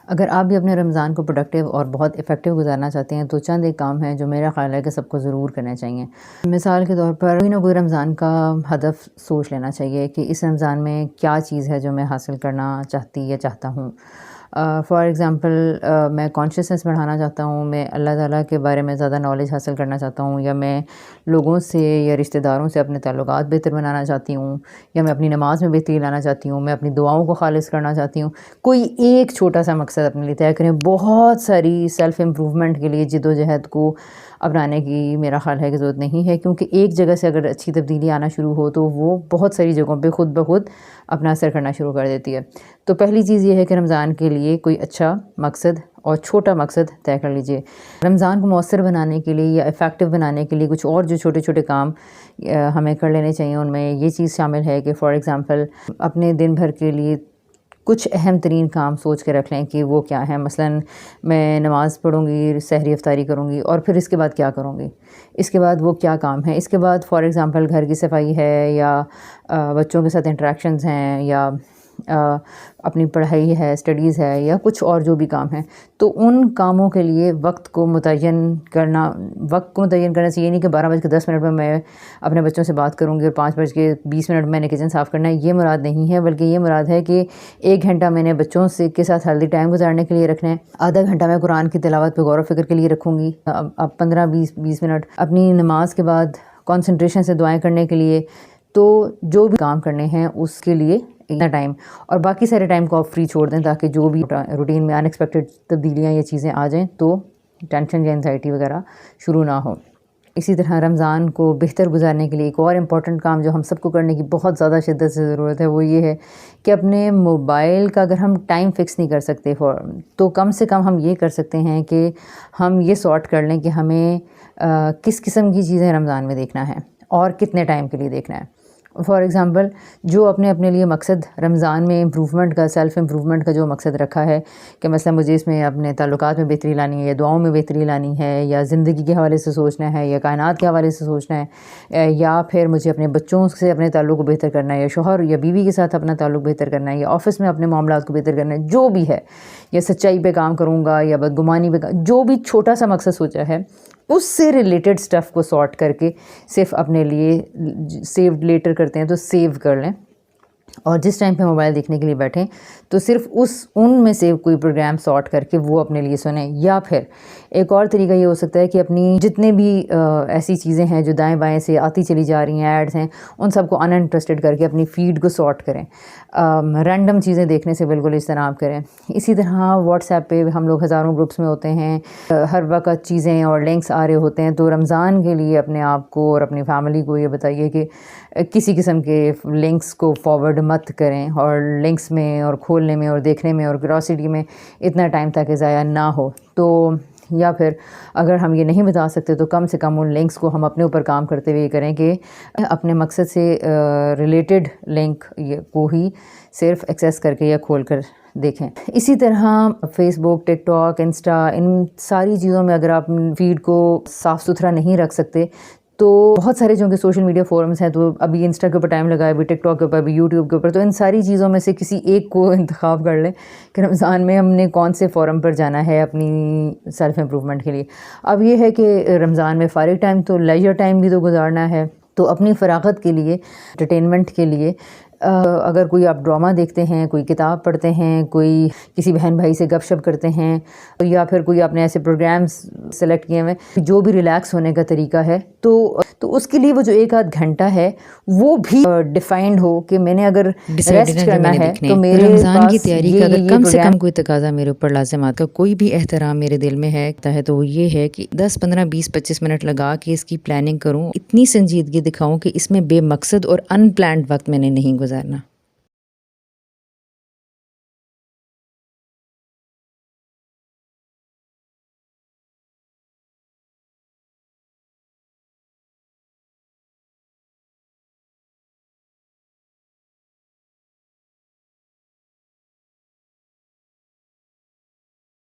اگر آپ بھی اپنے رمضان کو پروڈکٹیو اور بہت افیکٹو گزارنا چاہتے ہیں تو چند ایک کام ہیں جو میرا خیال ہے کہ سب کو ضرور کرنے چاہیے۔ مثال کے طور پر کوئی نہ کوئی رمضان کا ہدف سوچ لینا چاہیے کہ اس رمضان میں کیا چیز ہے جو میں حاصل کرنا چاہتی یا چاہتا ہوں۔ فار ایگزامپل میں کانشیسنس بڑھانا چاہتا ہوں، میں اللہ تعالیٰ کے بارے میں زیادہ نالج حاصل کرنا چاہتا ہوں، یا میں لوگوں سے یا رشتہ داروں سے اپنے تعلقات بہتر بنانا چاہتی ہوں، یا میں اپنی نماز میں بہتری لانا چاہتی ہوں، میں اپنی دعاؤں کو خالص کرنا چاہتی ہوں۔ کوئی ایک چھوٹا سا مقصد اپنے لیے طے کریں۔ بہت ساری سیلف امپرومنٹ کے لیے جد و جہد کو اپنانے کی میرا خیال ہے کہ ضرورت نہیں ہے، کیونکہ ایک جگہ سے اگر اچھی تبدیلی آنا شروع ہو تو وہ بہت ساری جگہوں پہ خود بخود اپنا اثر کرنا شروع کر دیتی ہے۔ تو پہلی چیز یہ ہے کہ رمضان کے لیے کوئی اچھا مقصد اور چھوٹا مقصد طے کر لیجئے۔ رمضان کو مؤثر بنانے کے لیے یا افیکٹو بنانے کے لیے کچھ اور جو چھوٹے چھوٹے کام ہمیں کر لینے چاہیے، ان میں یہ چیز شامل ہے کہ فار ایگزامپل اپنے دن بھر کے لیے کچھ اہم ترین کام سوچ کے رکھ لیں کہ وہ کیا ہیں۔ مثلاً میں نماز پڑھوں گی، سحری افطاری کروں گی، اور پھر اس کے بعد کیا کروں گی، اس کے بعد وہ کیا کام ہے، اس کے بعد فار ایگزامپل گھر کی صفائی ہے، یا بچوں کے ساتھ انٹریکشنز ہیں، یا اپنی پڑھائی ہے، اسٹڈیز ہے، یا کچھ اور جو بھی کام ہیں۔ تو ان کاموں کے لیے وقت کو متعین کرنا سے یہ نہیں کہ 12:10 میں میں اپنے بچوں سے بات کروں گی اور 5:20 میں نے کچن صاف کرنا ہے، یہ مراد نہیں ہے، بلکہ یہ مراد ہے کہ 1 گھنٹہ میں نے بچوں کے ساتھ ہیلدی ٹائم گزارنے کے لیے رکھنا ہے، آدھا گھنٹہ میں قرآن کی تلاوت پہ غور و فکر کے لیے رکھوں گی، اب 15-20 منٹ اپنی نماز کے بعد کنسنٹریشن سے دعائیں کرنے کے لیے۔ تو جو بھی کام کرنے ہیں اس کے لیے اتنا ٹائم، اور باقی سارے ٹائم کو آپ فری چھوڑ دیں تاکہ جو بھی روٹین میں ان ایکسپیکٹڈ تبدیلیاں یا چیزیں آ جائیں تو ٹینشن یا انزائٹی وغیرہ شروع نہ ہو۔ اسی طرح رمضان کو بہتر گزارنے کے لیے ایک اور امپورٹنٹ کام جو ہم سب کو کرنے کی بہت زیادہ شدت سے ضرورت ہے، وہ یہ ہے کہ اپنے موبائل کا اگر ہم ٹائم فکس نہیں کر سکتے تو کم سے کم ہم یہ کر سکتے ہیں کہ ہم یہ سارٹ کر لیں کہ ہمیں کس قسم کی چیزیں رمضان میں دیکھنا ہے اور کتنے ٹائم کے لیے دیکھنا ہے۔ فار ایگزامپل جو اپنے لیے مقصد رمضان میں امپروومنٹ کا، سیلف امپروومنٹ کا جو مقصد رکھا ہے کہ مثلا مجھے اس میں اپنے تعلقات میں بہتری لانی ہے، یا دعاؤں میں بہتری لانی ہے، یا زندگی کے حوالے سے سوچنا ہے، یا کائنات کے حوالے سے سوچنا ہے، یا پھر مجھے اپنے بچوں سے اپنے تعلق کو بہتر کرنا ہے، یا شوہر یا بیوی کے ساتھ اپنا تعلق بہتر کرنا ہے، یا آفس میں اپنے معاملات کو بہتر کرنا ہے، جو بھی ہے، یا سچائی پہ کام کروں گا، یا بدگمانی پہ، جو بھی چھوٹا سا مقصد سوچا ہے اس سے ریلیٹڈ سٹف کو سارٹ کر کے صرف اپنے لیے سیوڈ لیٹر کرتے ہیں تو سیو کر لیں، اور جس ٹائم پہ موبائل دیکھنے کے لیے بیٹھیں تو صرف ان میں سے کوئی پروگرام سارٹ کر کے وہ اپنے لیے سنیں۔ یا پھر ایک اور طریقہ یہ ہو سکتا ہے کہ اپنی جتنے بھی ایسی چیزیں ہیں جو دائیں بائیں سے آتی چلی جا رہی ہیں، ایڈز ہیں، ان سب کو ان انٹرسٹڈ کر کے اپنی فیڈ کو سارٹ کریں۔ رینڈم چیزیں دیکھنے سے بالکل اجتناب کریں۔ اسی طرح واٹس ایپ پہ ہم لوگ ہزاروں گروپس میں ہوتے ہیں، ہر وقت چیزیں اور لنکس آ رہے ہوتے ہیں، تو رمضان کے لیے اپنے آپ کو اور اپنی فیملی کو یہ بتائیے کہ کسی قسم کے لنکس کو فارورڈ مت کریں، اور لنکس میں اور کھولنے میں اور دیکھنے میں اور کیوریوسٹی میں اتنا ٹائم تاکہ ضائع نہ ہو۔ تو یا پھر اگر ہم یہ نہیں بتا سکتے تو کم سے کم ان لنکس کو ہم اپنے اوپر کام کرتے ہوئے کریں کہ اپنے مقصد سے ریلیٹڈ لنک کو ہی صرف ایکسیس کر کے یا کھول کر دیکھیں۔ اسی طرح فیس بک، ٹک ٹاک، انسٹا، ان ساری چیزوں میں اگر آپ فیڈ کو صاف ستھرا نہیں رکھ سکتے تو بہت سارے جو کہ سوشل میڈیا فورمز ہیں، تو ابھی انسٹا کے اوپر ٹائم لگائے، ابھی ٹک ٹاک کے اوپر، ابھی یوٹیوب کے اوپر، تو ان ساری چیزوں میں سے کسی ایک کو انتخاب کر لیں کہ رمضان میں ہم نے کون سے فورم پر جانا ہے اپنی سیلف امپرومنٹ کے لیے۔ اب یہ ہے کہ رمضان میں فارغ ٹائم تو لیجر ٹائم بھی تو گزارنا ہے، تو اپنی فراغت کے لیے، انٹرٹینمنٹ کے لیے اگر کوئی آپ ڈرامہ دیکھتے ہیں، کوئی کتاب پڑھتے ہیں، کوئی کسی بہن بھائی سے گپ شپ کرتے ہیں، یا پھر کوئی آپ نے ایسے پروگرامز سلیکٹ کیے ہوئے جو بھی ریلیکس ہونے کا طریقہ ہے، تو اس کے لیے وہ جو 1 آدھ گھنٹہ ہے وہ بھی ڈیفائنڈ ہو کہ میں نے اگر ریسٹ کرنا ہے تو میرے رمضان کی تیاری کا اگر کم سے کم کوئی تقاضا میرے اوپر لازمات کا کوئی بھی احترام میرے دل میں ہے تو وہ یہ ہے کہ 10 15 20 25 منٹ لگا کے اس کی پلاننگ کروں، اتنی سنجیدگی دکھاؤں کہ اس میں بے مقصد اور ان پلانڈ وقت میں نے نہیں گزارنا۔